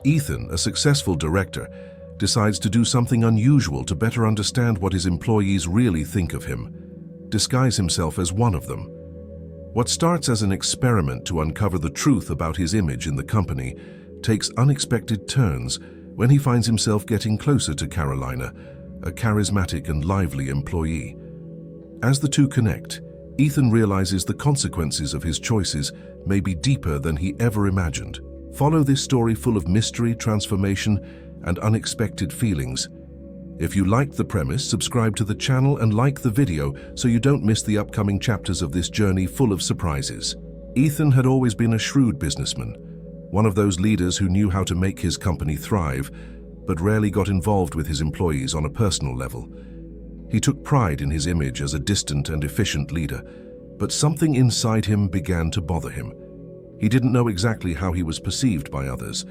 Ethan, a successful director, decides to do something unusual to better understand what his employees really think of him. Disguise himself as one of them. What starts as an experiment to uncover the truth about his image in the company takes unexpected turns when he finds himself getting closer to Carolina, a charismatic and lively employee. As the two connect, Ethan realizes the consequences of his choices may be deeper than he ever imagined. Follow this story full of mystery, transformation, and unexpected feelings. If you liked the premise, subscribe to the channel and like the video so you don't miss the upcoming chapters of this journey full of surprises. Ethan had always been a shrewd businessman, one of those leaders who knew how to make his company thrive, but rarely got involved with his employees on a personal level. He took pride in his image as a distant and efficient leader, but something inside him began to bother him. He didn't know exactly how he was perceived by others.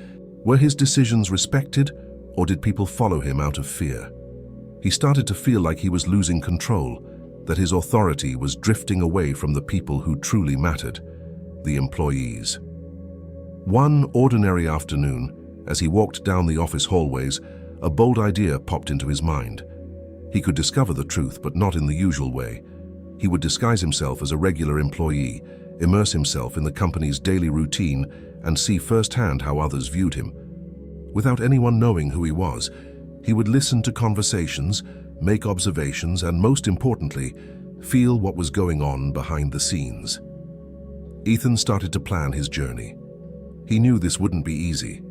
Were his decisions respected, or did people follow him out of fear? He started to feel like he was losing control, that his authority was drifting away from the people who truly mattered, the employees. One ordinary afternoon, as he walked down the office hallways, a bold idea popped into his mind. He could discover the truth, but not in the usual way. He would disguise himself as a regular employee, immerse himself in the company's daily routine, and see firsthand how others viewed him. Without anyone knowing who he was, he would listen to conversations, make observations, and most importantly, feel what was going on behind the scenes. Ethan started to plan his journey. He knew this wouldn't be easy.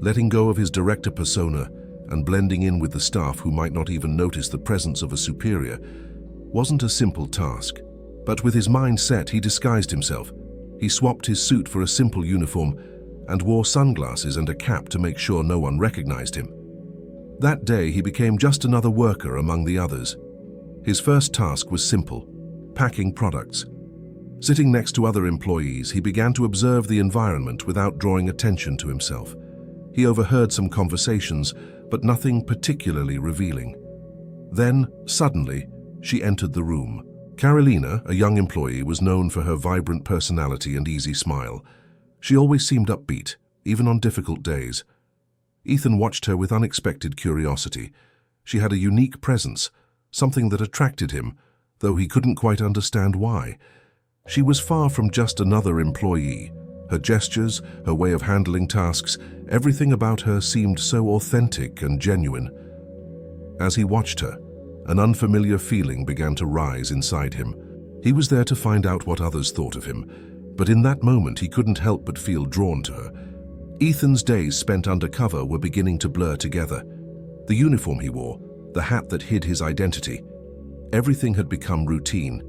Letting go of his director persona and blending in with the staff who might not even notice the presence of a superior wasn't a simple task. But with his mind set, he disguised himself. He swapped his suit for a simple uniform and wore sunglasses and a cap to make sure no one recognized him. That day, he became just another worker among the others. His first task was simple: packing products. Sitting next to other employees, he began to observe the environment without drawing attention to himself. He overheard some conversations, but nothing particularly revealing. Then, suddenly, she entered the room. Carolina, a young employee, was known for her vibrant personality and easy smile. She always seemed upbeat, even on difficult days. Ethan watched her with unexpected curiosity. She had a unique presence, something that attracted him, though he couldn't quite understand why. She was far from just another employee. Her gestures, her way of handling tasks, everything about her seemed so authentic and genuine. As he watched her, an unfamiliar feeling began to rise inside him. He was there to find out what others thought of him, but in that moment he couldn't help but feel drawn to her. Ethan's days spent undercover were beginning to blur together. The uniform he wore, the hat that hid his identity, everything had become routine.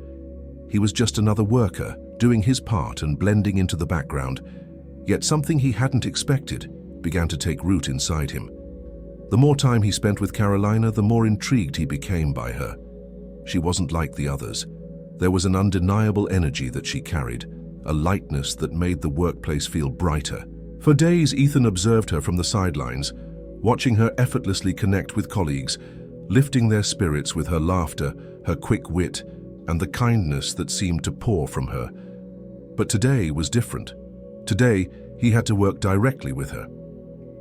He was just another worker, doing his part and blending into the background, yet something he hadn't expected began to take root inside him. The more time he spent with Carolina, the more intrigued he became by her. She wasn't like the others. There was an undeniable energy that she carried, a lightness that made the workplace feel brighter. For days, Ethan observed her from the sidelines, watching her effortlessly connect with colleagues, lifting their spirits with her laughter, her quick wit, and the kindness that seemed to pour from her. But today was different. Today, he had to work directly with her.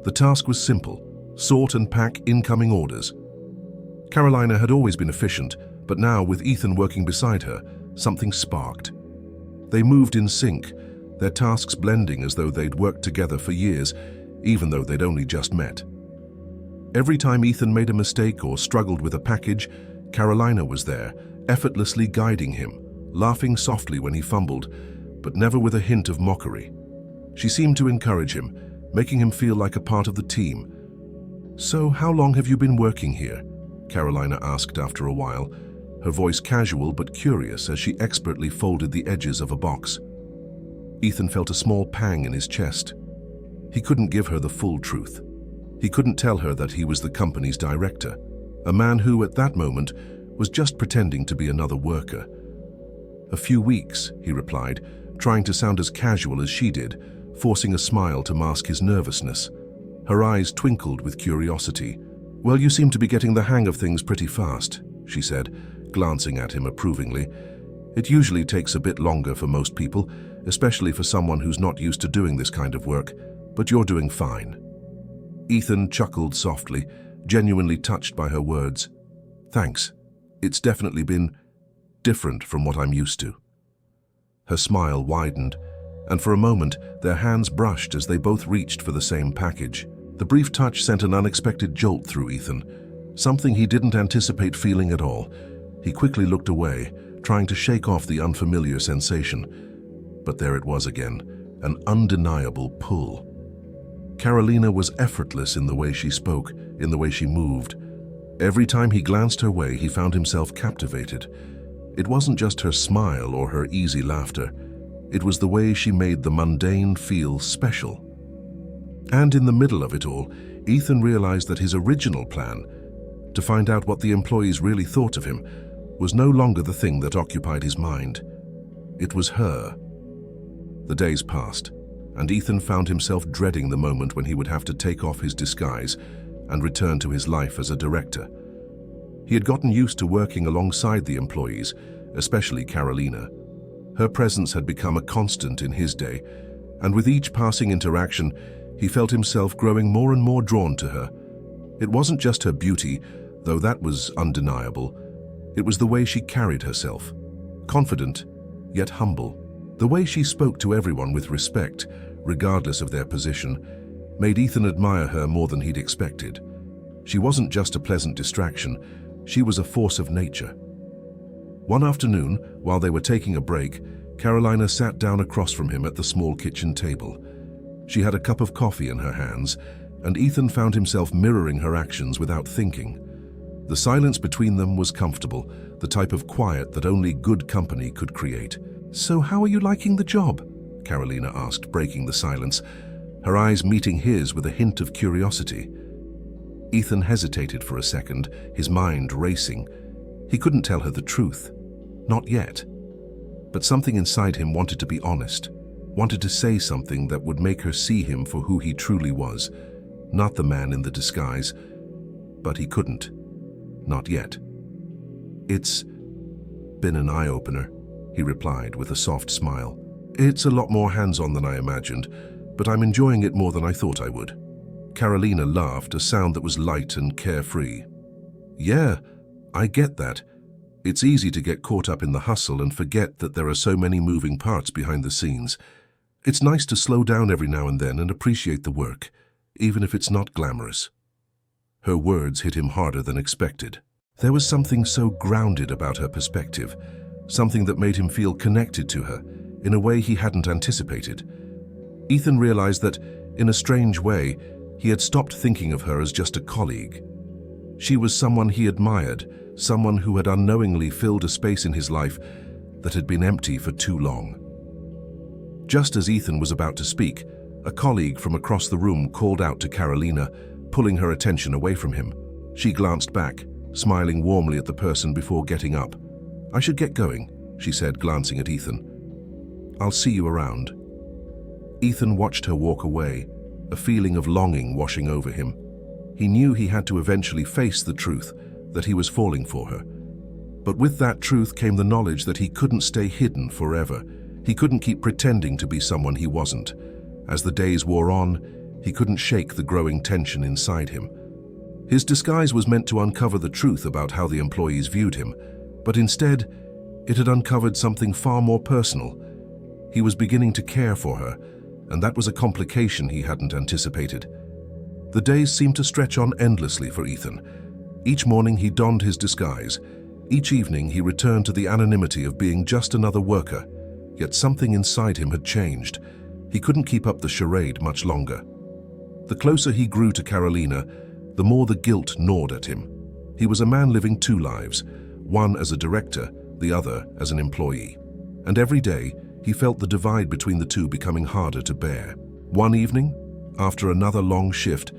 The task was simple: sort and pack incoming orders. Carolina had always been efficient, but now, with Ethan working beside her, something sparked. They moved in sync, their tasks blending as though they'd worked together for years, even though they'd only just met. Every time Ethan made a mistake or struggled with a package, Carolina was there, effortlessly guiding him, laughing softly when he fumbled, but never with a hint of mockery. She seemed to encourage him, making him feel like a part of the team. "So, how long have you been working here?" Carolina asked after a while, her voice casual but curious as she expertly folded the edges of a box. Ethan felt a small pang in his chest. He couldn't give her the full truth. He couldn't tell her that he was the company's director, a man who, at that moment, was just pretending to be another worker. "A few weeks," he replied, trying to sound as casual as she did, forcing a smile to mask his nervousness. Her eyes twinkled with curiosity. "Well, you seem to be getting the hang of things pretty fast," she said, glancing at him approvingly. "It usually takes a bit longer for most people, especially for someone who's not used to doing this kind of work, but you're doing fine." Ethan chuckled softly, genuinely touched by her words. "Thanks. It's definitely been different from what I'm used to." Her smile widened, and for a moment their hands brushed as they both reached for the same package. The brief touch sent an unexpected jolt through Ethan, something he didn't anticipate feeling at all. He quickly looked away, trying to shake off the unfamiliar sensation. But there it was again, an undeniable pull. Carolina was effortless in the way she spoke, in the way she moved. Every time he glanced her way, he found himself captivated. It wasn't just her smile or her easy laughter. It was the way she made the mundane feel special. And in the middle of it all, Ethan realized that his original plan, to find out what the employees really thought of him, was no longer the thing that occupied his mind. It was her. The days passed, and Ethan found himself dreading the moment when he would have to take off his disguise and return to his life as a director. He had gotten used to working alongside the employees, especially Carolina. Her presence had become a constant in his day, and with each passing interaction, he felt himself growing more and more drawn to her. It wasn't just her beauty, though that was undeniable. It was the way she carried herself, confident, yet humble. The way she spoke to everyone with respect, regardless of their position, made Ethan admire her more than he'd expected. She wasn't just a pleasant distraction, she was a force of nature. One afternoon, while they were taking a break, Carolina sat down across from him at the small kitchen table. She had a cup of coffee in her hands, and Ethan found himself mirroring her actions without thinking. The silence between them was comfortable, the type of quiet that only good company could create. "So how are you liking the job?" Carolina asked, breaking the silence, her eyes meeting his with a hint of curiosity. Ethan hesitated for a second, his mind racing. He couldn't tell her the truth. Not yet. But something inside him wanted to be honest, wanted to say something that would make her see him for who he truly was, not the man in the disguise. But he couldn't. Not yet. "It's been an eye-opener," he replied with a soft smile. "It's a lot more hands-on than I imagined, but I'm enjoying it more than I thought I would." Carolina laughed, a sound that was light and carefree. "Yeah, I get that. It's easy to get caught up in the hustle and forget that there are so many moving parts behind the scenes. It's nice to slow down every now and then and appreciate the work, even if it's not glamorous." Her words hit him harder than expected. There was something so grounded about her perspective, something that made him feel connected to her in a way he hadn't anticipated. Ethan realized that, in a strange way, he had stopped thinking of her as just a colleague. She was someone he admired, someone who had unknowingly filled a space in his life that had been empty for too long. Just as Ethan was about to speak, a colleague from across the room called out to Carolina, pulling her attention away from him. She glanced back, smiling warmly at the person before getting up. "I should get going," she said, glancing at Ethan. "I'll see you around." Ethan watched her walk away, a feeling of longing washing over him. He knew he had to eventually face the truth, that he was falling for her. But with that truth came the knowledge that he couldn't stay hidden forever. He couldn't keep pretending to be someone he wasn't. As the days wore on, he couldn't shake the growing tension inside him. His disguise was meant to uncover the truth about how the employees viewed him, but instead, it had uncovered something far more personal. He was beginning to care for her, and that was a complication he hadn't anticipated. The days seemed to stretch on endlessly for Ethan. Each morning he donned his disguise. Each evening he returned to the anonymity of being just another worker. Yet something inside him had changed. He couldn't keep up the charade much longer. The closer he grew to Carolina, the more the guilt gnawed at him. He was a man living two lives, one as a director, the other as an employee. And every day, he felt the divide between the two becoming harder to bear. One evening, after another long shift,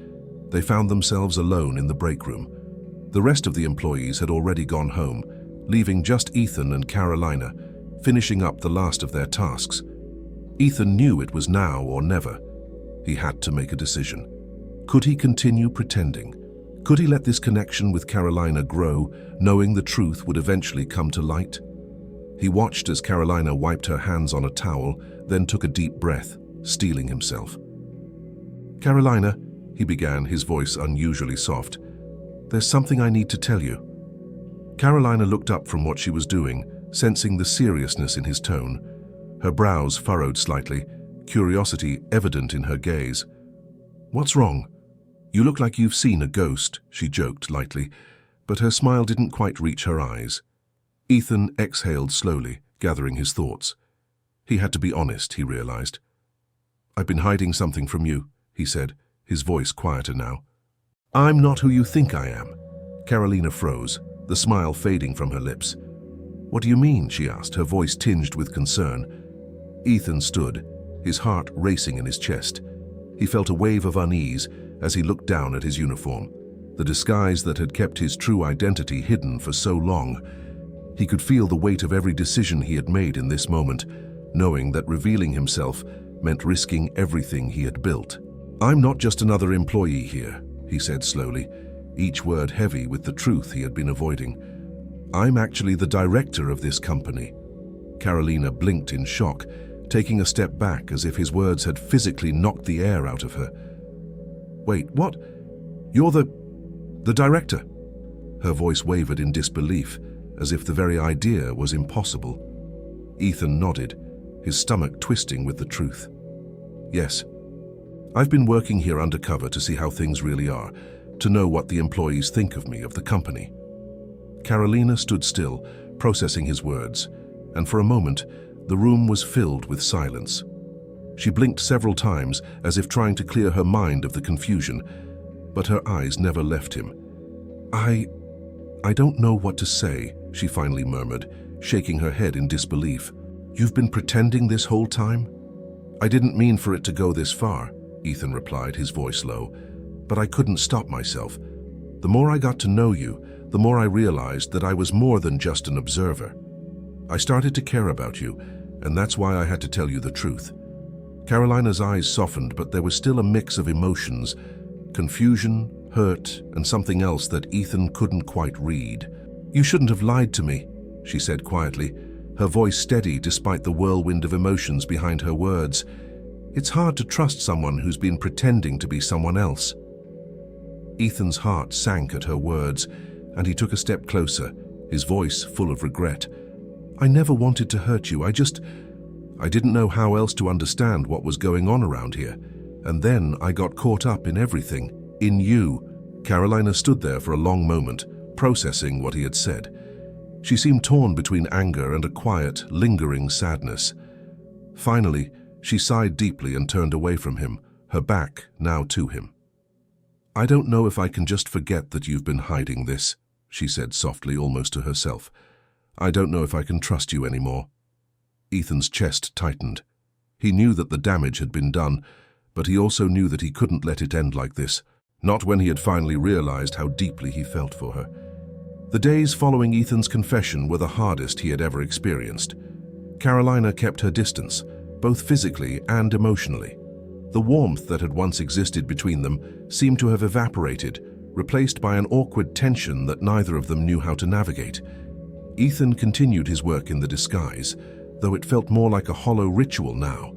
they found themselves alone in the break room. The rest of the employees had already gone home, leaving just Ethan and Carolina, finishing up the last of their tasks. Ethan knew it was now or never. He had to make a decision. Could he continue pretending? Could he let this connection with Carolina grow, knowing the truth would eventually come to light? He watched as Carolina wiped her hands on a towel, then took a deep breath, steeling himself. "Carolina," he began, his voice unusually soft. "There's something I need to tell you." Carolina looked up from what she was doing, sensing the seriousness in his tone. Her brows furrowed slightly, curiosity evident in her gaze. "What's wrong? You look like you've seen a ghost," she joked lightly, but her smile didn't quite reach her eyes. Ethan exhaled slowly, gathering his thoughts. He had to be honest, he realized. "I've been hiding something from you," he said, his voice quieter now. "I'm not who you think I am." Carolina froze, the smile fading from her lips. "What do you mean?" she asked, her voice tinged with concern. Ethan stood, his heart racing in his chest. He felt a wave of unease as he looked down at his uniform, the disguise that had kept his true identity hidden for so long. He could feel the weight of every decision he had made in this moment, knowing that revealing himself meant risking everything he had built. "I'm not just another employee here," he said slowly, each word heavy with the truth he had been avoiding. "I'm actually the director of this company." Carolina blinked in shock, taking a step back as if his words had physically knocked the air out of her. "Wait, what? You're the director?" Her voice wavered in disbelief, as if the very idea was impossible. Ethan nodded, his stomach twisting with the truth. "Yes. I've been working here undercover to see how things really are, to know what the employees think of me, of the company." Carolina stood still, processing his words, and for a moment, the room was filled with silence. She blinked several times, as if trying to clear her mind of the confusion, but her eyes never left him. I don't know what to say," she finally murmured, shaking her head in disbelief. "You've been pretending this whole time?" "I didn't mean for it to go this far," Ethan replied, his voice low, "but I couldn't stop myself. The more I got to know you, the more I realized that I was more than just an observer. I started to care about you, and that's why I had to tell you the truth." Carolina's eyes softened, but there was still a mix of emotions, confusion, hurt, and something else that Ethan couldn't quite read. "You shouldn't have lied to me," she said quietly, her voice steady despite the whirlwind of emotions behind her words. "It's hard to trust someone who's been pretending to be someone else." Ethan's heart sank at her words, and he took a step closer, his voice full of regret. "I never wanted to hurt you. I didn't know how else to understand what was going on around here. And then I got caught up in everything, in you." Carolina stood there for a long moment, processing what he had said. She seemed torn between anger and a quiet, lingering sadness. Finally, she sighed deeply and turned away from him, her back now to him. "I don't know if I can just forget that you've been hiding this," she said softly, almost to herself. "I don't know if I can trust you anymore." Ethan's chest tightened. He knew that the damage had been done, but he also knew that he couldn't let it end like this, not when he had finally realized how deeply he felt for her. The days following Ethan's confession were the hardest he had ever experienced. Carolina kept her distance, both physically and emotionally. The warmth that had once existed between them seemed to have evaporated, replaced by an awkward tension that neither of them knew how to navigate. Ethan continued his work in the disguise, though it felt more like a hollow ritual now.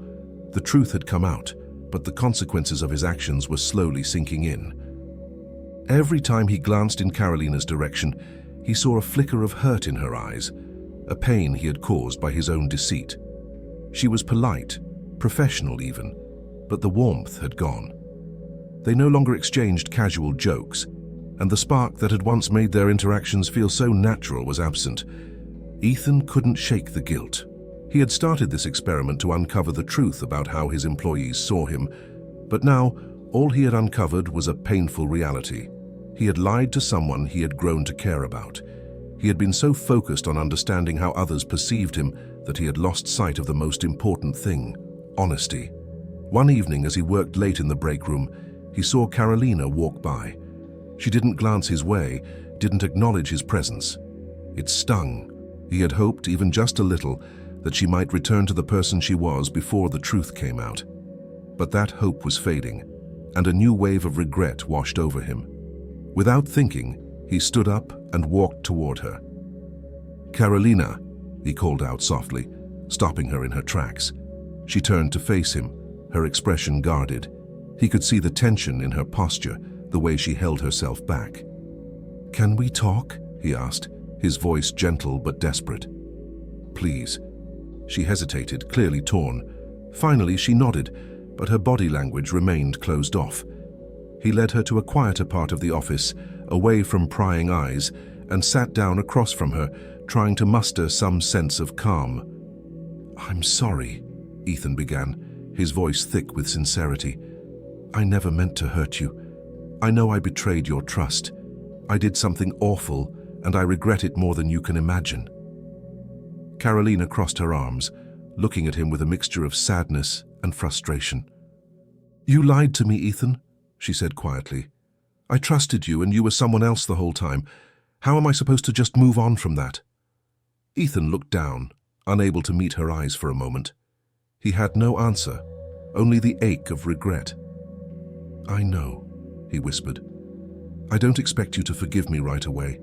The truth had come out, but the consequences of his actions were slowly sinking in. Every time he glanced in Carolina's direction, he saw a flicker of hurt in her eyes, a pain he had caused by his own deceit. She was polite, professional even, but the warmth had gone. They no longer exchanged casual jokes, and the spark that had once made their interactions feel so natural was absent. Ethan couldn't shake the guilt. He had started this experiment to uncover the truth about how his employees saw him, but now all he had uncovered was a painful reality. He had lied to someone he had grown to care about. He had been so focused on understanding how others perceived him that he had lost sight of the most important thing: honesty. One evening, as he worked late in the break room, he saw Carolina walk by. She didn't glance his way, didn't acknowledge his presence. It stung. He had hoped, even just a little, that she might return to the person she was before the truth came out. But that hope was fading, and a new wave of regret washed over him. Without thinking, he stood up and walked toward her. "Carolina," he called out softly, stopping her in her tracks. She turned to face him, her expression guarded. He could see the tension in her posture, the way she held herself back. "Can we talk?" he asked, his voice gentle but desperate. "Please." She hesitated, clearly torn. Finally, she nodded, but her body language remained closed off. He led her to a quieter part of the office, away from prying eyes, and sat down across from her, trying to muster some sense of calm. "I'm sorry," Ethan began, his voice thick with sincerity. "I never meant to hurt you. I know I betrayed your trust. I did something awful, and I regret it more than you can imagine." Carolina crossed her arms, looking at him with a mixture of sadness and frustration. "You lied to me, Ethan," she said quietly. "I trusted you, and you were someone else the whole time. How am I supposed to just move on from that?" Ethan looked down, unable to meet her eyes for a moment. He had no answer, only the ache of regret. "I know," he whispered. "I don't expect you to forgive me right away.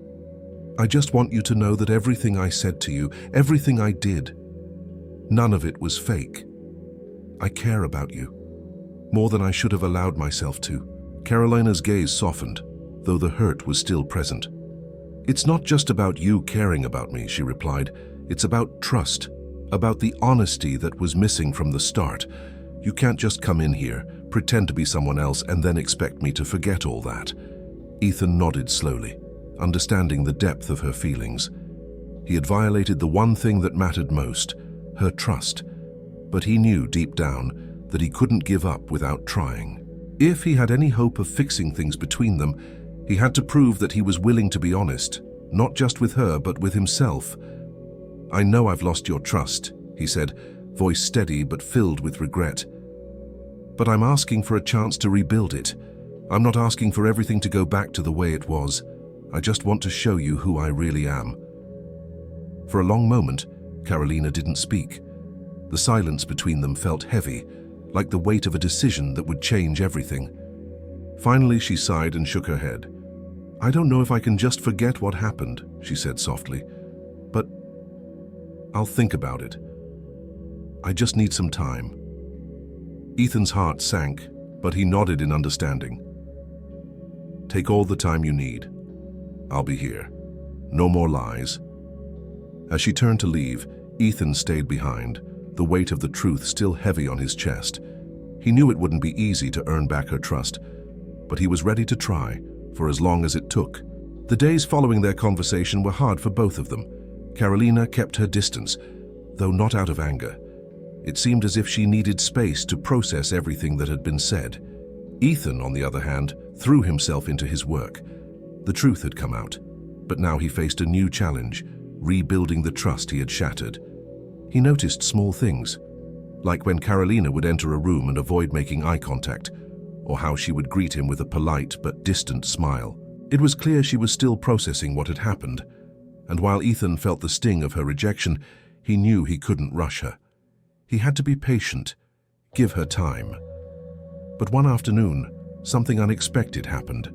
I just want you to know that everything I said to you, everything I did, none of it was fake. I care about you, more than I should have allowed myself to." Carolina's gaze softened, though the hurt was still present. "It's not just about you caring about me," she replied. "It's about trust, about the honesty that was missing from the start. You can't just come in here, pretend to be someone else, and then expect me to forget all that." Ethan nodded slowly, understanding the depth of her feelings. He had violated the one thing that mattered most, her trust, but he knew deep down that he couldn't give up without trying. If he had any hope of fixing things between them, he had to prove that he was willing to be honest, not just with her, but with himself. "I know I've lost your trust," he said, voice steady but filled with regret. "But I'm asking for a chance to rebuild it. I'm not asking for everything to go back to the way it was. I just want to show you who I really am." For a long moment, Carolina didn't speak. The silence between them felt heavy, like the weight of a decision that would change everything. Finally, she sighed and shook her head. "I don't know if I can just forget what happened," she said softly, "but I'll think about it. I just need some time." Ethan's heart sank, but he nodded in understanding. "Take all the time you need. I'll be here. No more lies." As she turned to leave, Ethan stayed behind, the weight of the truth still heavy on his chest. He knew it wouldn't be easy to earn back her trust, but he was ready to try, for as long as it took. The days following their conversation were hard for both of them. Carolina kept her distance, though not out of anger. It seemed as if she needed space to process everything that had been said. Ethan, on the other hand, threw himself into his work. The truth had come out, but now he faced a new challenge, rebuilding the trust he had shattered. He noticed small things, like when Carolina would enter a room and avoid making eye contact, or how she would greet him with a polite but distant smile. It was clear she was still processing what had happened, and while Ethan felt the sting of her rejection, he knew he couldn't rush her. He had to be patient, give her time. But one afternoon, something unexpected happened.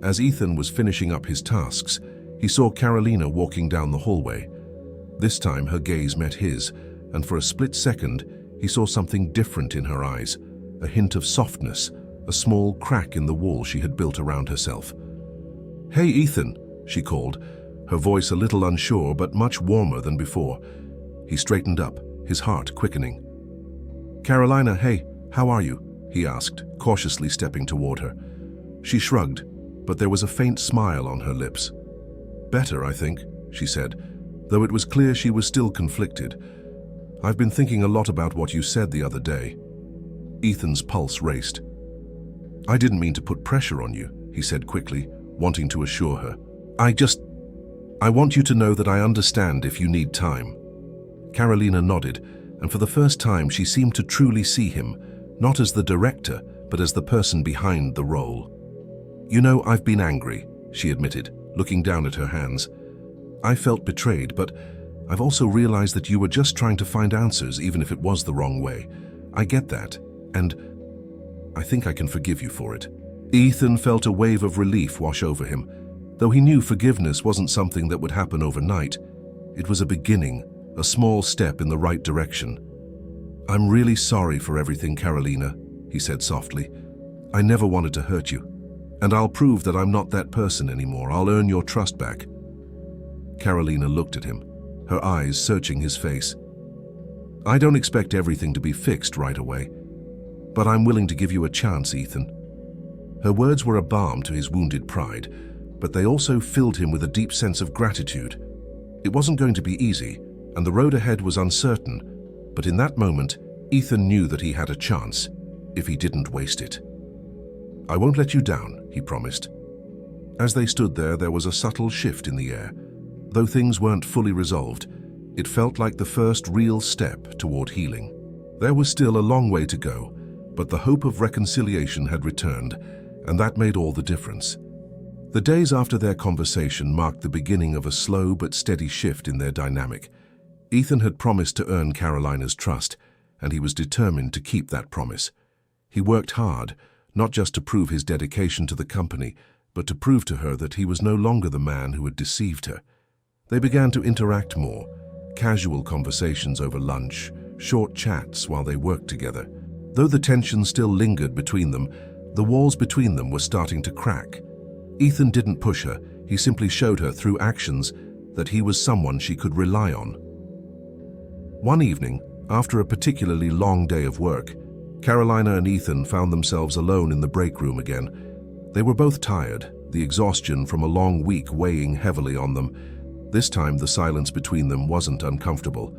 As Ethan was finishing up his tasks, he saw Carolina walking down the hallway. This time her gaze met his, and for a split second, he saw something different in her eyes, a hint of softness, a small crack in the wall she had built around herself. "Hey, Ethan," she called, her voice a little unsure but much warmer than before. He straightened up, his heart quickening. "Carolina, hey, how are you?" he asked, cautiously stepping toward her. She shrugged, but there was a faint smile on her lips. "Better, I think," she said, though it was clear she was still conflicted. "I've been thinking a lot about what you said the other day." Ethan's pulse raced. "I didn't mean to put pressure on you," he said quickly, wanting to assure her. I want you to know that I understand if you need time." Carolina nodded, and for the first time she seemed to truly see him, not as the director, but as the person behind the role. "You know, I've been angry," she admitted, looking down at her hands. "I felt betrayed, but I've also realized that you were just trying to find answers, even if it was the wrong way. I get that, and I think I can forgive you for it." Ethan felt a wave of relief wash over him. Though he knew forgiveness wasn't something that would happen overnight, it was a beginning, a small step in the right direction. "I'm really sorry for everything, Carolina," he said softly. I never wanted to hurt you, and I'll prove that I'm not that person anymore. I'll earn your trust back." Carolina looked at him, her eyes searching his face. "I don't expect everything to be fixed right away, but I'm willing to give you a chance, Ethan." Her words were a balm to his wounded pride, but they also filled him with a deep sense of gratitude. It wasn't going to be easy, and the road ahead was uncertain, but in that moment, Ethan knew that he had a chance, if he didn't waste it. "I won't let you down," he promised. As they stood there was a subtle shift in the air. Though things weren't fully resolved, it felt like the first real step toward healing. There was still a long way to go, but the hope of reconciliation had returned, and that made all the difference. The days after their conversation marked the beginning of a slow but steady shift in their dynamic. Ethan had promised to earn Carolina's trust, and he was determined to keep that promise. He worked hard, not just to prove his dedication to the company, but to prove to her that he was no longer the man who had deceived her. They began to interact more, casual conversations over lunch, short chats while they worked together. Though the tension still lingered between them, the walls between them were starting to crack. Ethan didn't push her, he simply showed her through actions that he was someone she could rely on. One evening, after a particularly long day of work, Carolina and Ethan found themselves alone in the break room again. They were both tired, the exhaustion from a long week weighing heavily on them. This time, the silence between them wasn't uncomfortable.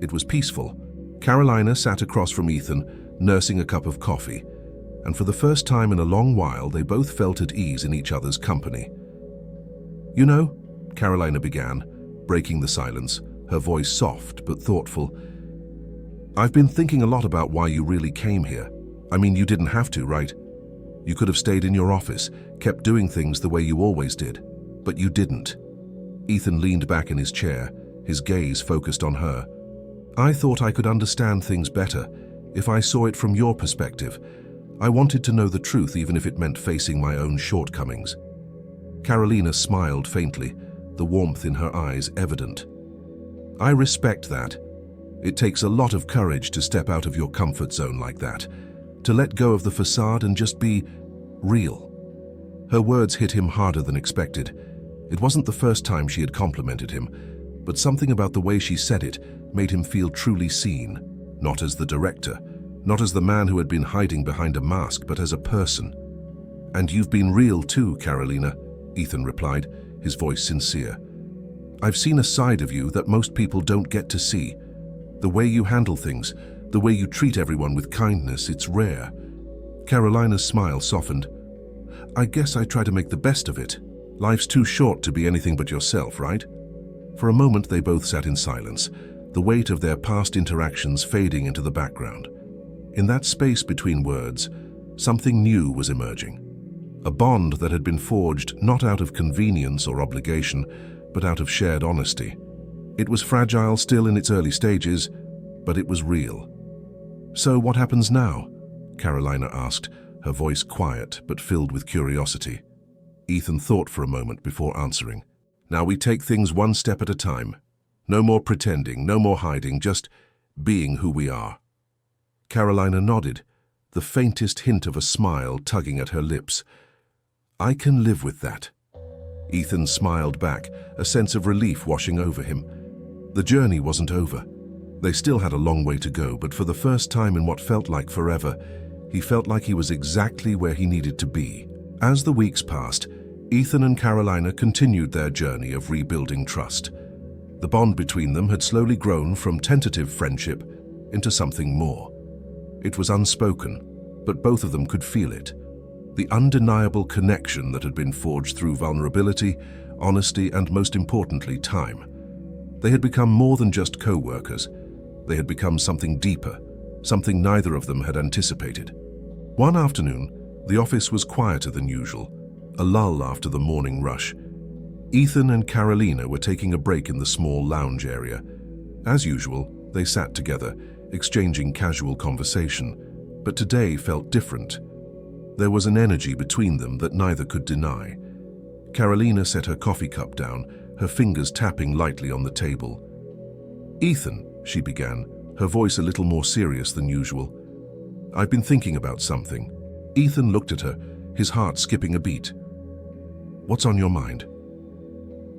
It was peaceful. Carolina sat across from Ethan, nursing a cup of coffee, and for the first time in a long while, they both felt at ease in each other's company. "You know," Carolina began, breaking the silence, her voice soft but thoughtful, "I've been thinking a lot about why you really came here. I mean, you didn't have to, right? You could have stayed in your office, kept doing things the way you always did, but you didn't." Ethan leaned back in his chair, his gaze focused on her. "I thought I could understand things better if I saw it from your perspective. I wanted to know the truth even if it meant facing my own shortcomings." Carolina smiled faintly, the warmth in her eyes evident. "I respect that. It takes a lot of courage to step out of your comfort zone like that, to let go of the facade and just be real." Her words hit him harder than expected. It wasn't the first time she had complimented him, but something about the way she said it made him feel truly seen, not as the director, not as the man who had been hiding behind a mask, but as a person. "And you've been real too, Carolina," Ethan replied, his voice sincere. "I've seen a side of you that most people don't get to see. The way you handle things, the way you treat everyone with kindness, it's rare." Carolina's smile softened. "I guess I try to make the best of it. Life's too short to be anything but yourself, right?" For a moment they both sat in silence, the weight of their past interactions fading into the background. In that space between words, something new was emerging. A bond that had been forged not out of convenience or obligation, but out of shared honesty. It was fragile still in its early stages, but it was real. "So what happens now?" Carolina asked, her voice quiet but filled with curiosity. Ethan thought for a moment before answering. "Now we take things one step at a time. No more pretending, no more hiding, just being who we are." Carolina nodded, the faintest hint of a smile tugging at her lips. "I can live with that." Ethan smiled back, a sense of relief washing over him. The journey wasn't over. They still had a long way to go, but for the first time in what felt like forever, he felt like he was exactly where he needed to be. As the weeks passed, Ethan and Carolina continued their journey of rebuilding trust. The bond between them had slowly grown from tentative friendship into something more. It was unspoken, but both of them could feel it. The undeniable connection that had been forged through vulnerability, honesty, and most importantly, time. They had become more than just co-workers. They had become something deeper, something neither of them had anticipated. One afternoon, the office was quieter than usual, a lull after the morning rush. Ethan and Carolina were taking a break in the small lounge area. As usual, they sat together, exchanging casual conversation, but today felt different. There was an energy between them that neither could deny. Carolina set her coffee cup down, her fingers tapping lightly on the table. "Ethan," she began, her voice a little more serious than usual, "I've been thinking about something." Ethan looked at her, his heart skipping a beat. "What's on your mind?"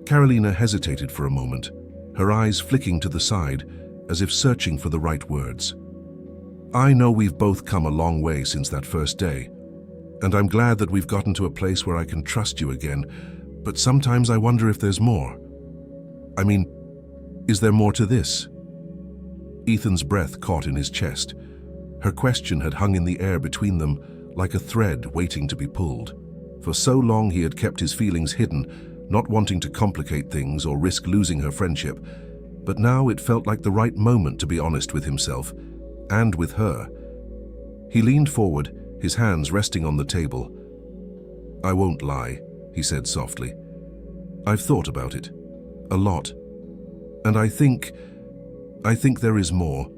Carolina hesitated for a moment, her eyes flicking to the side as if searching for the right words. "I know we've both come a long way since that first day, and I'm glad that we've gotten to a place where I can trust you again, but sometimes I wonder if there's more. I mean, is there more to this?" Ethan's breath caught in his chest. Her question had hung in the air between them like a thread waiting to be pulled. For so long he had kept his feelings hidden, not wanting to complicate things or risk losing her friendship, but now it felt like the right moment to be honest with himself and with her. He leaned forward, his hands resting on the table. "I won't lie," he said softly. "I've thought about it. A lot. And I think there is more.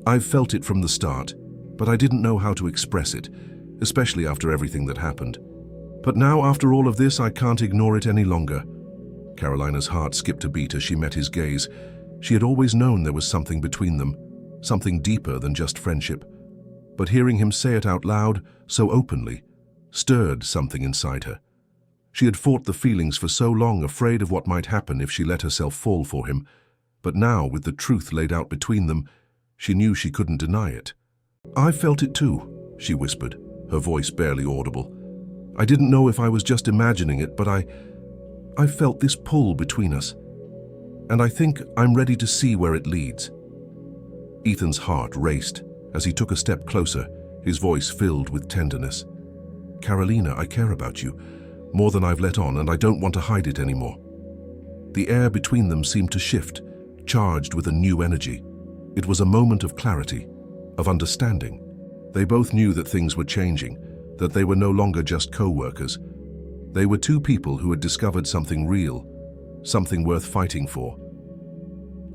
I've felt it from the start, but I didn't know how to express it, especially after everything that happened. But now, after all of this, I can't ignore it any longer." Carolina's heart skipped a beat as she met his gaze. She had always known there was something between them, something deeper than just friendship. But hearing him say it out loud, so openly, stirred something inside her. She had fought the feelings for so long, afraid of what might happen if she let herself fall for him. But now, with the truth laid out between them, she knew she couldn't deny it. "I felt it too," she whispered, her voice barely audible. "I didn't know if I was just imagining it, but I felt this pull between us. And I think I'm ready to see where it leads." Ethan's heart raced as he took a step closer, his voice filled with tenderness. "Carolina, I care about you, more than I've let on, and I don't want to hide it anymore." The air between them seemed to shift, charged with a new energy. It was a moment of clarity, of understanding. They both knew that things were changing, that they were no longer just co-workers. They were two people who had discovered something real, something worth fighting for.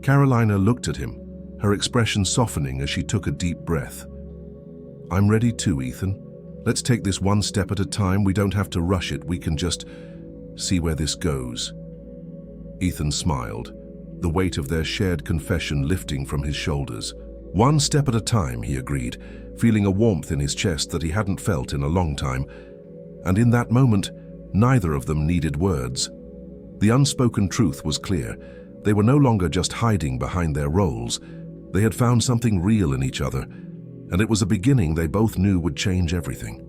Carolina looked at him, her expression softening as she took a deep breath. "I'm ready too, Ethan. Let's take this one step at a time. We don't have to rush it. We can just see where this goes." Ethan smiled, the weight of their shared confession lifting from his shoulders. "One step at a time," he agreed, feeling a warmth in his chest that he hadn't felt in a long time. And in that moment, neither of them needed words. The unspoken truth was clear. They were no longer just hiding behind their roles. They had found something real in each other, and it was a beginning they both knew would change everything.